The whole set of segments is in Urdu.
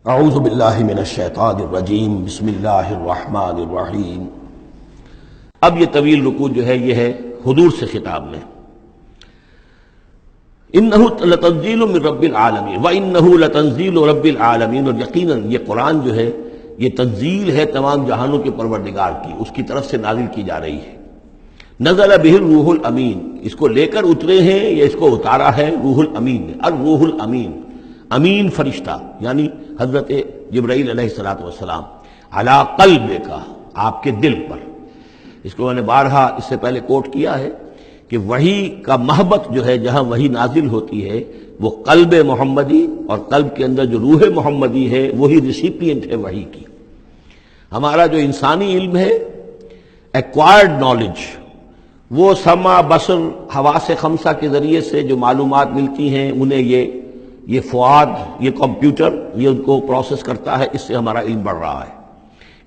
اعوذ باللہ من الشیطان الرجیم بسم اللہ الرحمن الرحیم۔ اب یہ طویل رکوع جو ہے یہ ہے حضور سے خطاب میں۔ انہ لتنزیل من رب العالمین وانہ لتنزیل رب العالمین، اور یقیناً یہ قرآن جو ہے یہ تنزیل ہے تمام جہانوں کے پروردگار کی، اس کی طرف سے نازل کی جا رہی ہے۔ نزل بہ الروح الامین، اس کو لے کر اترے ہیں یا اس کو اتارا ہے روح الامین نے۔ الروح الامین، امین فرشتہ یعنی حضرت جبرائیل علیہ الصلوۃ والسلام، علی قلبک، آپ کے دل پر۔ اس کو میں نے بارہا اس سے پہلے کوٹ کیا ہے کہ وحی کا محبت جو ہے جہاں وحی نازل ہوتی ہے وہ قلب محمدی، اور قلب کے اندر جو روح محمدی ہے وہی ریسیپینٹ ہے وحی کی۔ ہمارا جو انسانی علم ہے ایکوائرڈ نالج، وہ سمع بصر حواس خمسہ کے ذریعے سے جو معلومات ملتی ہیں انہیں یہ فؤاد، یہ کمپیوٹر یہ ان کو پروسیس کرتا ہے، اس سے ہمارا علم بڑھ رہا ہے۔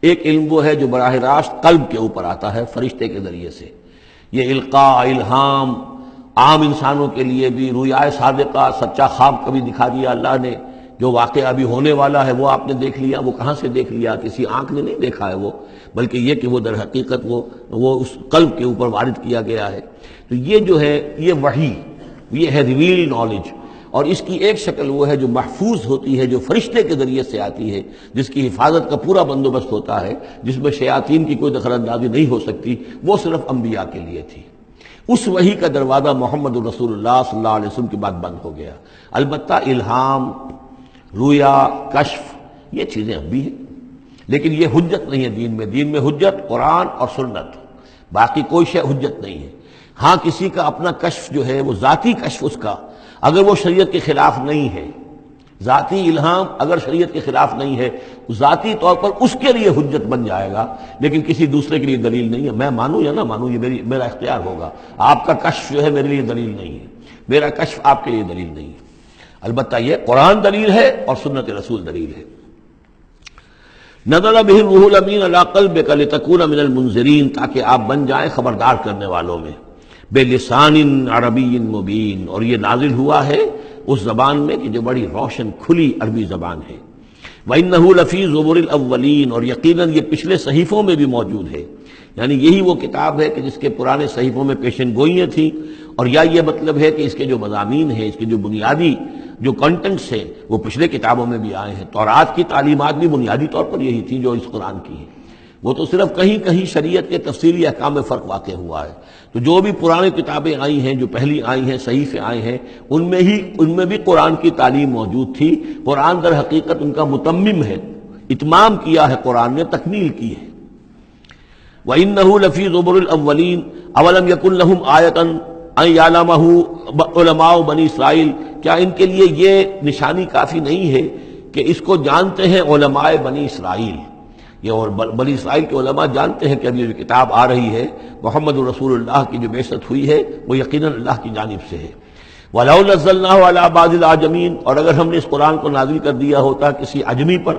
ایک علم وہ ہے جو براہ راست قلب کے اوپر آتا ہے فرشتے کے ذریعے سے۔ یہ القاء، الہام عام انسانوں کے لیے بھی، رویا صادقہ، سچا خواب کبھی دکھا دیا اللہ نے، جو واقعہ ابھی ہونے والا ہے وہ آپ نے دیکھ لیا۔ وہ کہاں سے دیکھ لیا؟ کسی آنکھ نے نہیں دیکھا ہے وہ، بلکہ یہ کہ وہ در حقیقت وہ اس قلب کے اوپر وارد کیا گیا ہے۔ تو یہ جو ہے یہ وحی، یہ ہے ریویل نالج، اور اس کی ایک شکل وہ ہے جو محفوظ ہوتی ہے، جو فرشتے کے ذریعے سے آتی ہے، جس کی حفاظت کا پورا بندوبست ہوتا ہے، جس میں شیاطین کی کوئی دخل اندازی نہیں ہو سکتی، وہ صرف انبیاء کے لیے تھی۔ اس وحی کا دروازہ محمد رسول اللہ صلی اللہ علیہ وسلم کے بعد بند ہو گیا۔ البتہ الہام، رویا، کشف یہ چیزیں اب بھی ہیں، لیکن یہ حجت نہیں ہے دین میں۔ دین میں حجت قرآن اور سنت، باقی کوئی شے حجت نہیں ہے۔ ہاں کسی کا اپنا کشف جو ہے وہ ذاتی کشف، اس کا اگر وہ شریعت کے خلاف نہیں ہے، ذاتی الہام اگر شریعت کے خلاف نہیں ہے، ذاتی طور پر اس کے لیے حجت بن جائے گا، لیکن کسی دوسرے کے لیے دلیل نہیں ہے۔ میں مانوں یا نہ مانوں یہ میرا اختیار ہوگا۔ آپ کا کشف جو ہے میرے لیے دلیل نہیں ہے، میرا کشف آپ کے لیے دلیل نہیں ہے۔ البتہ یہ قرآن دلیل ہے اور سنت رسول دلیل ہے۔ نزل بہ الروح الامین علی قلبک لتکون من المنذرین، تاکہ آپ بن جائیں خبردار کرنے والوں میں، بلسان عربی مبین، اور یہ نازل ہوا ہے اس زبان میں کہ جو بڑی روشن کھلی عربی زبان ہے۔ وَإِنَّهُ لَفِي زُبُرِ الْأَوَّلِينَ، اور یقیناً یہ پچھلے صحیفوں میں بھی موجود ہے، یعنی یہی وہ کتاب ہے کہ جس کے پرانے صحیفوں میں پیشن گوئیاں تھیں، اور یا یہ مطلب ہے کہ اس کے جو مضامین ہیں، اس کے جو بنیادی جو کنٹینٹس ہیں وہ پچھلے کتابوں میں بھی آئے ہیں۔ تورات کی تعلیمات بھی بنیادی طور پر یہی تھیں جو اس قرآن کی ہیں، وہ تو صرف کہیں کہیں شریعت کے تفصیلی احکام میں فرق واقع ہوا ہے۔ تو جو بھی پرانی کتابیں آئی ہیں، جو پہلی آئی ہیں، صحیفے آئے ہیں، ان میں بھی قرآن کی تعلیم موجود تھی۔ قرآن در حقیقت ان کا متمم ہے، اتمام کیا ہے قرآن نے، تکمیل کی ہے۔ وَإِنَّهُ لَفِي زُبُرِ الْأَوَّلِينَ أَوَلَمْ يَكُنْ لَهُمْ آيَةً أَن يَعْلَمَهُ عُلَمَاءُ بَنِي اسرائیل، کیا ان کے لیے یہ نشانی کافی نہیں ہے کہ اس کو جانتے ہیں علماء بنی اسرائیل؟ یہ اور بنی اسرائیل کے علماء جانتے ہیں کہ اب یہ جو کتاب آ رہی ہے محمد رسول اللہ کی جو بعثت ہوئی ہے وہ یقیناً اللہ کی جانب سے ہے۔ وَلَوْ نَزَّلْنَاهُ عَلَىٰ بَعْضِ الْأَعْجَمِينَ، اور اگر ہم نے اس قرآن کو نازل کر دیا ہوتا کسی عجمی پر،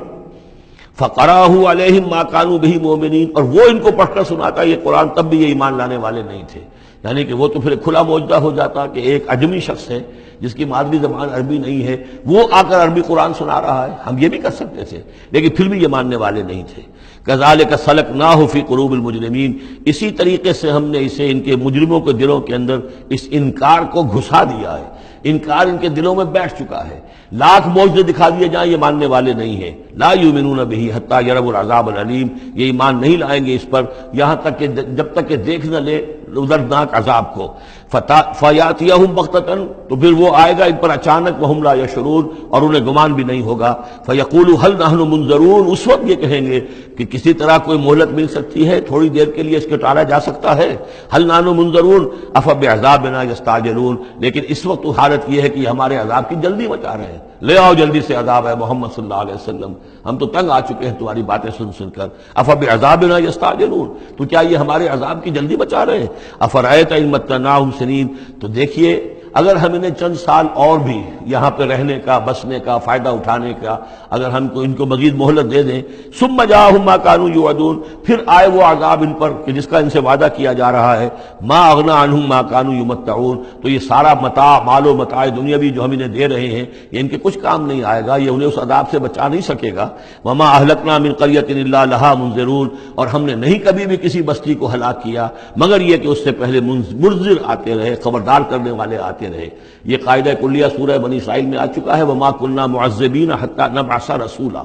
فَقَرَأَهُ عَلَيْهِمْ مَا كَانُوا بِهِ مُؤْمِنِينَ، اور وہ ان کو پڑھ کر سناتا یہ قرآن، تب بھی یہ ایمان لانے والے نہیں تھے۔ یعنی کہ وہ تو پھر کھلا معجزہ ہو جاتا کہ ایک عجمی شخص ہے جس کی مادری زبان عربی نہیں ہے، وہ آ کر عربی قرآن سنا رہا ہے۔ ہم یہ بھی کر سکتے تھے، لیکن پھر بھی یہ ماننے والے نہیں تھے۔ كَذَلِكَ سَلَكْنَاهُ فِي قُلُوبِ الْمُجْرِمِينَ، اسی طریقے سے ہم نے اسے ان کے مجرموں کے دلوں کے اندر اس انکار کو گھسا دیا ہے۔ انکار ان کے دلوں میں بیٹھ چکا ہے۔ لاکھ معجزے دکھا دیے جائیں یہ ماننے والے نہیں ہیں۔ لا یؤمنون بہ حتی یروا العذاب العلیم، یہ ایمان نہیں لائیں گے اس پر یہاں تک کہ جب تک کہ دیکھ نہ لے دردناک عذاب کو۔ فیاتیہم بغتۃ، تو پھر وہ آئے گا ان پر اچانک، وہم لا یشعرون، اور انہیں گمان بھی نہیں ہوگا۔ فیقولوا هل نحن منظرون، اس وقت یہ کہیں گے کہ کسی طرح کوئی مہلت مل سکتی ہے، تھوڑی دیر کے لیے اس کو ٹالا جا سکتا ہے۔ هل نحن منظرون افبعذابنا یستعجلون، لیکن اس وقت تو حالت یہ ہے کہ ہمارے عذاب کی جلدی مچا رہے ہیں، لے آؤ جلدی سے عذاب ہے محمد صلی اللہ علیہ وسلم، ہم تو تنگ آ چکے ہیں تمہاری باتیں سن کر۔ افبعذابنا یستعجلون، تو کیا یہ ہمارے عذاب کی جلدی مچا رہے ہیں؟ افرأیت ان متعناہم سنین، تو دیکھیے اگر ہم انہیں چند سال اور بھی یہاں پہ رہنے کا، بسنے کا، فائدہ اٹھانے کا اگر ہم کو ان کو مزید مہلت دے دیں، ثم جاءہم ما کانوا یوعدون، پھر آئے وہ عذاب ان پر کہ جس کا ان سے وعدہ کیا جا رہا ہے، ما اغنی عنہم ما کانوا یمتعون، تو یہ سارا متاع، مال و متاع دنیاوی جو ہم انہیں دے رہے ہیں یہ ان کے کچھ کام نہیں آئے گا، یہ انہیں اس عذاب سے بچا نہیں سکے گا۔ وما اہلکنا من قریۃ الا لہا منذرون، اور ہم نے نہیں کبھی بھی کسی بستی کو ہلاک کیا مگر یہ کہ اس سے پہلے منذر آتے رہے، خبردار کرنے والے آتے رہے۔ یہ قاعدہ کلیہ سورہ بنی اسرائیل میں آ چکا ہے، وما كنا معذبین حتی نبعث رسولا۔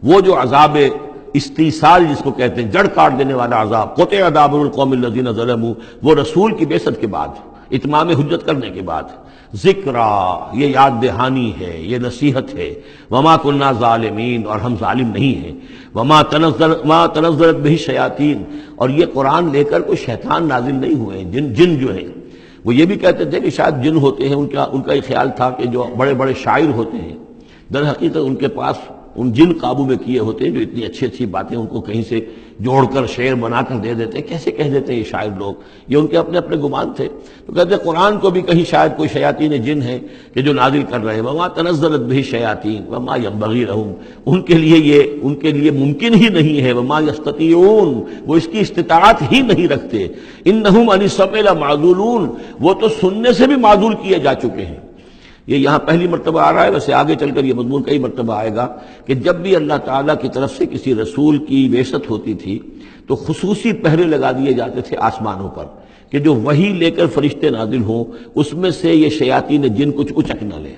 وہ جو عذاب استیصال جس کو کہتے ہیں، جڑ کاٹ دینے والا عذاب، قطع دابر القوم الذین ظلموا، وہ رسول کی بعثت کے بعد، اتمام حجت کرنے کے بعد، ذکرا، یہ یاد دہانی ہے، یہ نصیحت ہے، وما كنا ظالمین، اور ہم ظالم نہیں ہیں، وما تنزلت به الشیاطین، اور یہ قرآن لے کر کوئی شیطان نازل نہیں ہوئے، جن جو ہیں وہ یہ بھی کہتے تھے کہ شاید جن ہوتے ہیں، ان کا یہ خیال تھا کہ جو بڑے بڑے شاعر ہوتے ہیں در حقیقت ان کے پاس ان جن قابو میں کیے ہوتے ہیں جو اتنی اچھی اچھی باتیں ان کو کہیں سے جوڑ کر شعر بنا کر دے دیتے ہیں۔ کیسے کہہ دیتے ہیں یہ شاعر لوگ، یہ ان کے اپنے اپنے گمان تھے۔ تو کہتے ہیں قرآن کو بھی کہیں شاید کوئی شیاطین جن ہیں کہ جو نازل کر رہے ہیں، وما تنزلت به الشیاطین وما ينبغي لهم، ان کے لیے ممکن ہی نہیں ہے، وما يستطيعون، وہ اس کی استطاعت ہی نہیں رکھتے، انہم عن السمع لمعزولون، وہ تو سننے سے بھی معزول کیے جا چکے ہیں۔ یہ یہاں پہلی مرتبہ آ رہا ہے، ویسے آگے چل کر یہ مضمون کئی مرتبہ آئے گا کہ جب بھی اللہ تعالیٰ کی طرف سے کسی رسول کی بعثت ہوتی تھی تو خصوصی پہرے لگا دیے جاتے تھے آسمانوں پر کہ جو وحی لے کر فرشتے نازل ہوں اس میں سے یہ شیاطین جن کچھ اچک نہ لیں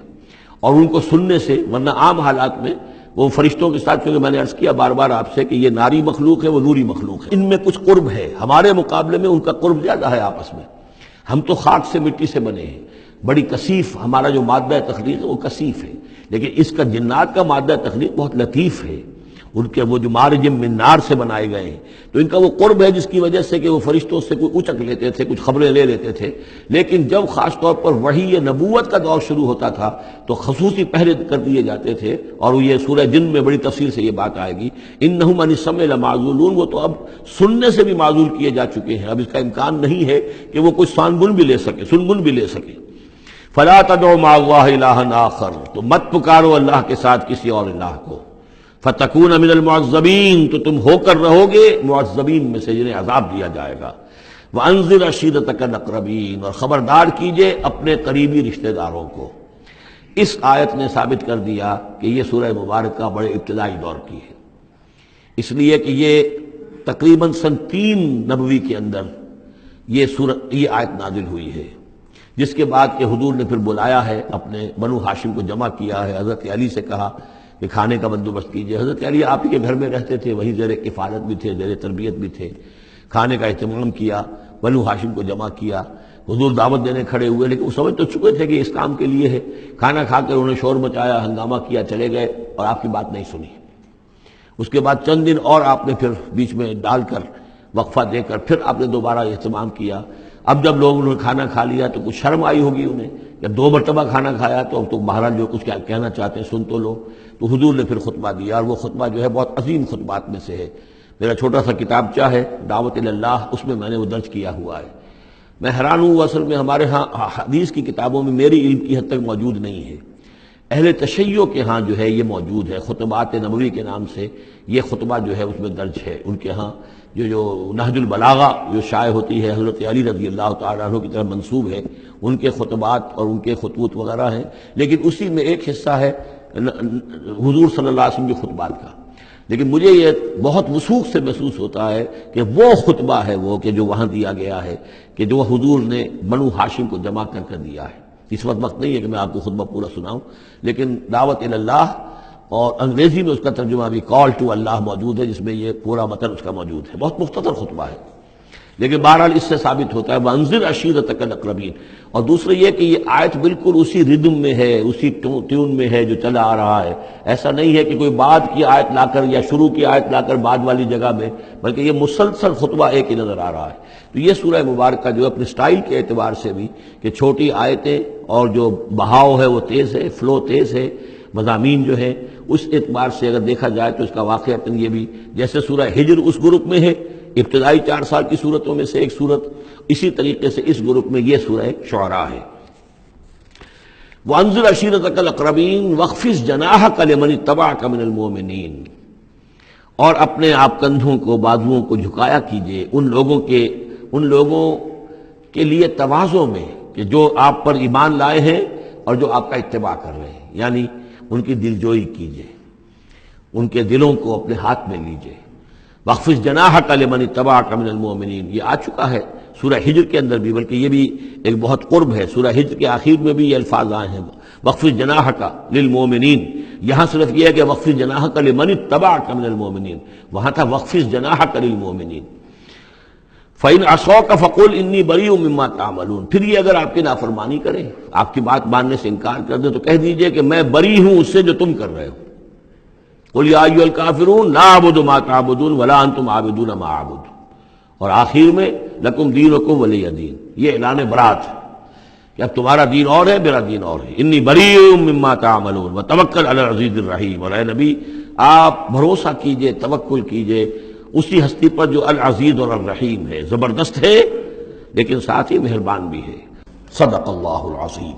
اور ان کو سننے سے، ورنہ عام حالات میں وہ فرشتوں کے ساتھ، کیونکہ میں نے عرض کیا بار بار آپ سے کہ یہ ناری مخلوق ہے، وہ نوری مخلوق ہے، ان میں کچھ قرب ہے، ہمارے مقابلے میں ان کا قرب زیادہ ہے آپس میں۔ ہم تو خاک سے مٹی سے بنے ہیں، بڑی کثیف ہمارا جو مادہ تخلیق ہے وہ کثیف ہے، لیکن اس کا جنات کا مادہ تخلیق بہت لطیف ہے، ان کے وہ جو مارج من نار سے بنائے گئے ہیں، تو ان کا وہ قرب ہے جس کی وجہ سے کہ وہ فرشتوں سے کوئی اچک لیتے تھے، کچھ خبریں لے لیتے تھے۔ لیکن جب خاص طور پر وحی نبوت کا دور شروع ہوتا تھا تو خصوصی پہرے کر دیے جاتے تھے، اور یہ سورہ جن میں بڑی تفصیل سے یہ بات آئے گی، انہم عن السمع لمعزولون، وہ تو اب سننے سے بھی معزول کیے جا چکے ہیں، اب اس کا امکان نہیں ہے کہ وہ کچھ سانگن بھی لے سکے، سنگن بھی لے سکے۔ فلا تدعوا مع اللہ الہا آخر، تو مت پکارو اللہ کے ساتھ کسی اور الہ کو، فتکون من المعذبین، تو تم ہو کر رہو گے معذبین میں سے جنہیں عذاب دیا جائے گا۔ وانذر عشیرتک الاقربین، اور خبردار کیجئے اپنے قریبی رشتہ داروں کو۔ اس آیت نے ثابت کر دیا کہ یہ سورہ مبارکہ بڑے ابتدائی دور کی ہے، اس لیے کہ یہ تقریباً سن 3 نبوی کے اندر یہ آیت نازل ہوئی ہے، جس کے بعد کہ حضور نے پھر بلایا ہے، اپنے بنو ہاشم کو جمع کیا ہے، حضرت علی سے کہا کہ کھانے کا بندوبست کیجئے۔ حضرت علی آپ ہی کے گھر میں رہتے تھے، وہی زیر کفالت بھی تھے، زیر تربیت بھی تھے، کھانے کا اہتمام کیا، بنو ہاشم کو جمع کیا، حضور دعوت دینے کھڑے ہوئے، لیکن وہ سمجھ تو چکے تھے کہ اس کام کے لیے ہے۔ کھانا کھا کر انہوں نے شور مچایا، ہنگامہ کیا، چلے گئے اور آپ کی بات نہیں سنی۔ اس کے بعد چند دن اور آپ نے پھر بیچ میں ڈال کر وقفہ دے کر پھر آپ نے دوبارہ اہتمام کیا۔ اب جب لوگوں نے کھانا کھا لیا تو کچھ شرم آئی ہوگی انہیں، جب 2 مرتبہ کھانا کھایا تو اب تو بہرحال جو کچھ کہنا چاہتے ہیں سن تو لو۔ تو حضور نے پھر خطبہ دیا، اور وہ خطبہ جو ہے بہت عظیم خطبات میں سے ہے۔ میرا چھوٹا سا کتابچہ ہے دعوت اللہ، اس میں میں نے وہ درج کیا ہوا ہے۔ میں حیران ہوں، اصل میں ہمارے ہاں حدیث کی کتابوں میں میری علم کی حد تک موجود نہیں ہے، اہل تشیع کے ہاں جو ہے یہ موجود ہے، خطبات نبوی کے نام سے یہ خطبہ جو ہے اس میں درج ہے۔ ان کے ہاں جو نہج البلاغہ جو شائع ہوتی ہے، حضرت علی رضی اللہ تعالیٰ عنہ کی طرف منسوب ہے، ان کے خطبات اور ان کے خطوط وغیرہ ہیں، لیکن اسی میں ایک حصہ ہے حضور صلی اللہ علیہ وسلم کے خطبات کا۔ لیکن مجھے یہ بہت وثوق سے محسوس ہوتا ہے کہ وہ خطبہ ہے وہ کہ جو وہاں دیا گیا ہے، کہ جو حضور نے بنو ہاشم کو جمع کر دیا ہے۔ اس وقت نہیں ہے کہ میں آپ کو خطبہ پورا سناؤں، لیکن دعوت اللہ اور انگریزی میں اس کا ترجمہ بھی کال ٹو اللہ موجود ہے، جس میں یہ پورا متن اس کا موجود ہے، بہت مختصر خطبہ ہے، لیکن بہرحال اس سے ثابت ہوتا ہے وانذر عشیرتک الاقربین۔ اور دوسرا یہ کہ یہ آیت بالکل اسی ردم میں ہے، اسی ٹیون میں ہے جو چلا آ رہا ہے، ایسا نہیں ہے کہ کوئی بعد کی آیت لا کر یا شروع کی آیت لا کر بعد والی جگہ میں، بلکہ یہ مسلسل خطبہ ایک ہی نظر آ رہا ہے۔ تو یہ سورہ مبارکہ جو اپنے سٹائل کے اعتبار سے بھی کہ چھوٹی آیتیں اور جو بہاؤ ہے وہ تیز ہے، فلو تیز ہے، مضامین جو ہے اس اعتبار سے اگر دیکھا جائے تو اس کا واقعتاً یہ بھی جیسے سورہ ہجر اس گروپ میں ہے، ابتدائی 4 سال کی صورتوں میں سے ایک صورت، اسی طریقے سے اس گروپ میں یہ سورہ شعراء ہے۔ وانذر عشیرتک الاقربین واخفض جناحک لمن اتبعک من المؤمنین، اور اپنے آپ کندھوں کو، بازوؤں کو جھکایا کیجیے ان لوگوں کے لیے تواضع میں کہ جو آپ پر ایمان لائے ہیں اور جو آپ کا اتباع کر رہے ہیں، یعنی ان کی دلجوئی کیجیے، ان کے دلوں کو اپنے ہاتھ میں لیجیے۔ واخفض جناحک لمن اتبعک من المؤمنین، یہ آ چکا ہے سورہ ہجر کے اندر بھی، بلکہ یہ بھی ایک بہت قرب ہے، سورہ ہجر کے آخر میں بھی یہ الفاظ آئے ہیں، واخفض جناحک للمؤمنین۔ یہاں صرف یہ ہے کہ واخفض جناحک لمن اتبعک من المؤمنین، وہاں تھا واخفض جناحک للمؤمنین۔ فَإِنْ عَصَوْكَ فَقُلْ إِنِّي بَرِيءٌ مِّمَّا تَعْمَلُونَ، پھر یہ اگر آپ کی نافرمانی کریں، آپ کی بات ماننے سے انکار کر دیں، تو کہہ دیجئے کہ میں بری ہوں اس سے جو تم کر رہے ہو۔ قُلْ يَا أَيُّهَا الْكَافِرُونَ لَا أَعْبُدُ مَا تَعْبُدُونَ وَلَا أَنْتُمْ عَابِدُونَ مَا أَعْبُدُ، اور آخر میں لَكُمْ دِينُكُمْ وَلِيَّ دِينِ، یہ اعلان برات ہے کہ اب تمہارا دین اور ہے، میرا دین اور ہے۔ إِنِّي بَرِيءٌ مِّمَّا تَعْمَلُونَ وَتَوَكَّلْ عَلَى الْعَزِيزِ الرَّحِيمِ، اور اے نبی آپ بھروسہ کیجئے، توکل کیجئے اسی ہستی پر جو العزیز اور الرحیم ہے، زبردست ہے لیکن ساتھ ہی مہربان بھی ہے۔ صدق اللہ العظیم۔